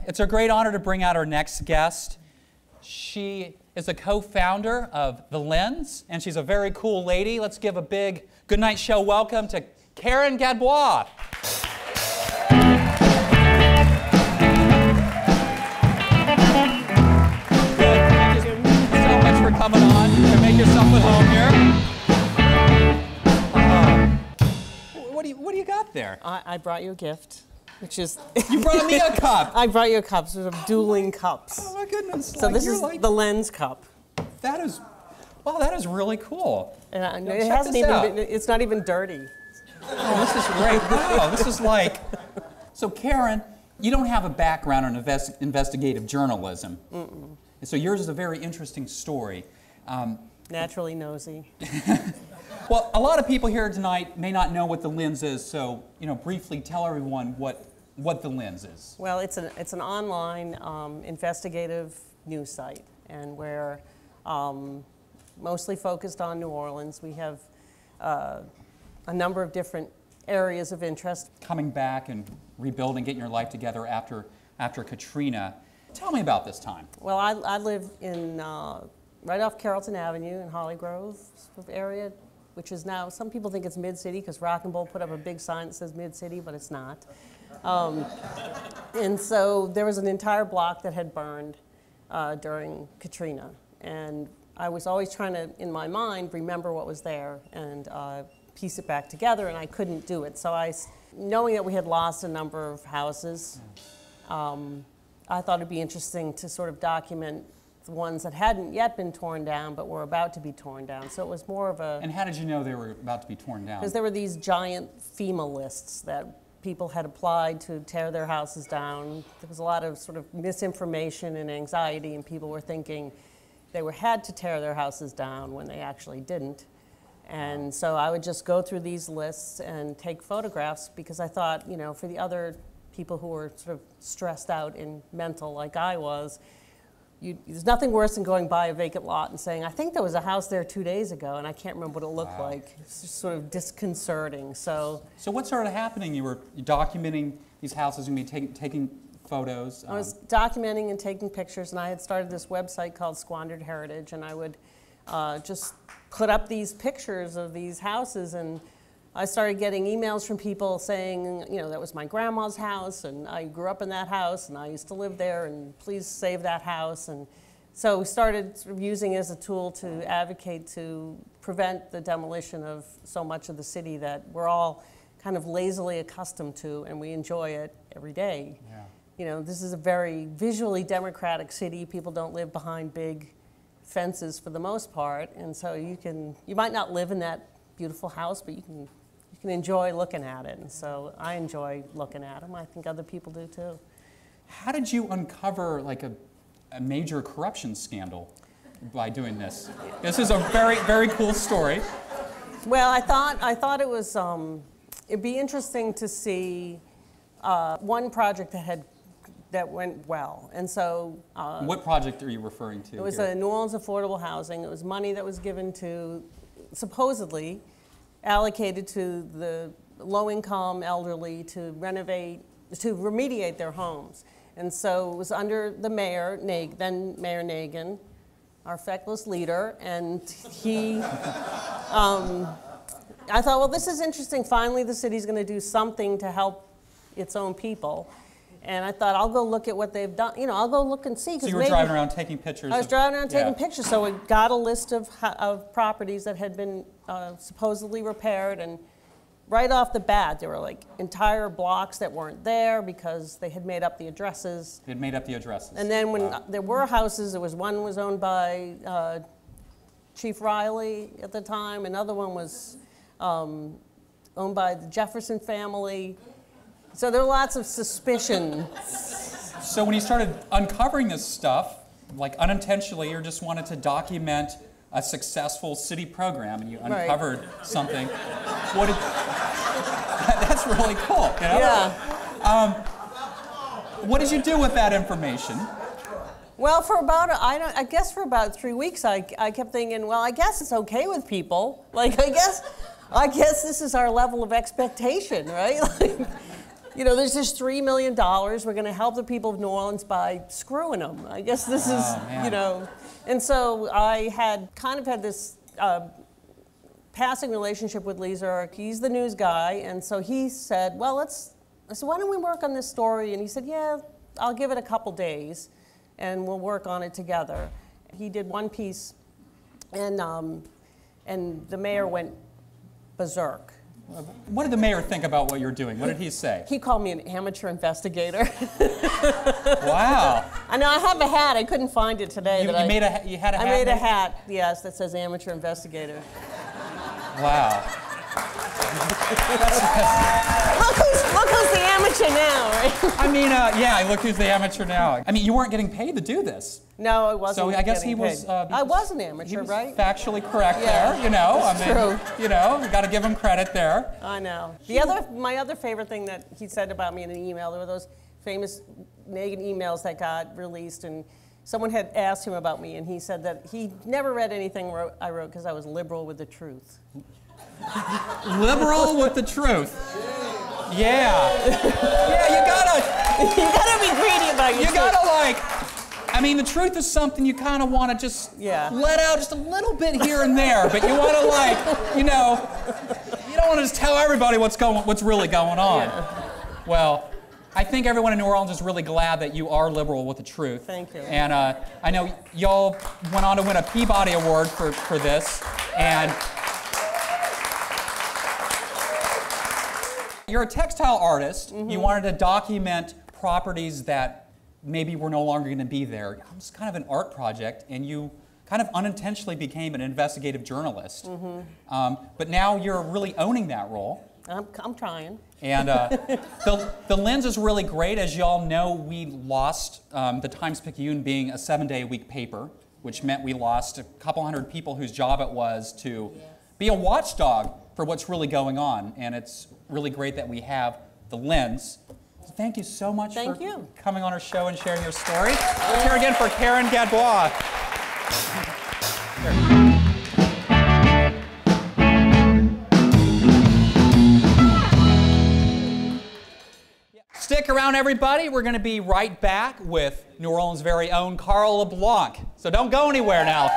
It's a great honor to bring out our next guest. She is a co-founder of The Lens, and she's a very cool lady. Let's give a big Goodnight Show welcome to Karen GADBOIS. Thank you so much for coming on. You can make yourself at home here. What do you got there? I brought you a gift. Which is you brought me a cup. I brought you a cup, sort of dueling cups. Oh my goodness! So like, this is like, the Lens cup. That is, wow, that is really cool. And it hasn't even been, it's not even dirty. Oh, this is great! Wow, this is like. So Karen, you don't have a background in investigative journalism. Mm-mm. So yours is a very interesting story. Naturally nosy. Well, a lot of people here tonight may not know what The Lens is, so briefly tell everyone what The Lens is. Well, it's an online investigative news site, and we're mostly focused on New Orleans. We have a number of different areas of interest. Coming back and rebuilding, getting your life together after Katrina. Tell me about this time. Well, I live in right off Carrollton Avenue in Holly Grove sort of area, which is now, some people think it's Mid-City because Rock and Roll put up a big sign that says Mid-City, but it's not. And so there was an entire block that had burned during Katrina. And I was always trying to, in my mind, remember what was there and piece it back together, and I couldn't do it. So knowing that we had lost a number of houses, I thought it'd be interesting to sort of document the ones that hadn't yet been torn down but were about to be torn down. So it was more of a... And how did you know they were about to be torn down? Because there were these giant FEMA lists that people had applied to tear their houses down. There was a lot of sort of misinformation and anxiety, and people were thinking they had to tear their houses down when they actually didn't. And so I would just go through these lists and take photographs because I thought, for the other people who were sort of stressed out and mental like I was, there's nothing worse than going by a vacant lot and saying, I think there was a house there 2 days ago and I can't remember what it looked like. It's just sort of disconcerting. So what started happening? You were documenting these houses and taking photos? I was documenting and taking pictures, and I had started this website called Squandered Heritage, and I would just put up these pictures of these houses, and I started getting emails from people saying, that was my grandma's house, and I grew up in that house, and I used to live there, and please save that house. And so we started sort of using it as a tool to advocate to prevent the demolition of so much of the city that we're all kind of lazily accustomed to, and we enjoy it every day. Yeah. This is a very visually democratic city. People don't live behind big fences for the most part, and so you might not live in that beautiful house, but you can enjoy looking at it, and so I enjoy looking at them. I think other people do too. How did you uncover like a major corruption scandal by doing this? This is a very, very cool story. Well, I thought it was it'd be interesting to see one project that went well, and so what project are you referring to? It was a New Orleans affordable housing. It was money that was given to, supposedly allocated to the low-income elderly to remediate their homes. And so it was under the mayor, then Mayor Nagin, our feckless leader, and he, I thought, well, this is interesting. Finally, the city's going to do something to help its own people. And I thought, I'll go look at what they've done. I'll go look and see. So you were driving around taking pictures? I was driving around taking pictures. So we got a list of properties that had been supposedly repaired. And right off the bat, there were like entire blocks that weren't there because they had made up the addresses. They had made up the addresses. And then when there were houses, one was owned by Chief Riley at the time. Another one was owned by the Jefferson family. So there were lots of suspicion. So when you started uncovering this stuff, like unintentionally, you just wanted to document a successful city program, and you uncovered something. That's really cool. Yeah. What did you do with that information? Well, for about, I guess for about 3 weeks, I kept thinking, well, I guess it's okay with people. Like, I guess this is our level of expectation, right? Like, you know, there's this $3 million. We're going to help the people of New Orleans by screwing them. I guess this is, you know. And so I had kind of had this passing relationship with Lee Zurich. He's the news guy. And so he said, well, I said, why don't we work on this story? And he said, yeah, I'll give it a couple days and we'll work on it together. He did one piece and the mayor went berserk. What did the mayor think about what you're doing? What did he say? He called me an amateur investigator. Wow. I know, I have a hat. I couldn't find it today. You had a hat? I made a hat, yes, that says amateur investigator. Wow. Look who's the amateur now, right? I mean, yeah, look who's the amateur now. I mean, you weren't getting paid to do this. No, I wasn't. So I guess he was. I was an amateur, he was right? Factually correct there, you know. That's true. You know, you got to give him credit there. I know. My other favorite thing that he said about me in an email, there were those famous Nagin emails that got released, and someone had asked him about me, and he said that he never read anything I wrote because I was liberal with the truth. Liberal with the truth. Yeah. Yeah, you gotta be greedy about your truth. You gotta I mean, the truth is something you kind of want to just let out just a little bit here and there, but you want to you know, you don't want to just tell everybody what's really going on. Yeah. Well, I think everyone in New Orleans is really glad that you are liberal with the truth. Thank you. And I know y'all went on to win a Peabody Award for this, and you're a textile artist. Mm-hmm. You wanted to document properties that maybe were no longer going to be there. It was kind of an art project, and you kind of unintentionally became an investigative journalist. Mm-hmm. But now you're really owning that role. I'm trying. And the lens is really great. As you all know, we lost the Times-Picayune being a 7-day-a-week paper, which meant we lost a couple hundred people whose job it was to be a watchdog for what's really going on. And it's really great that we have the lens. Thank you so much for coming on our show and sharing your story. Let's hear again for Karen Gadbois. Stick around, everybody. We're going to be right back with New Orleans' very own Carl LeBlanc. So don't go anywhere now.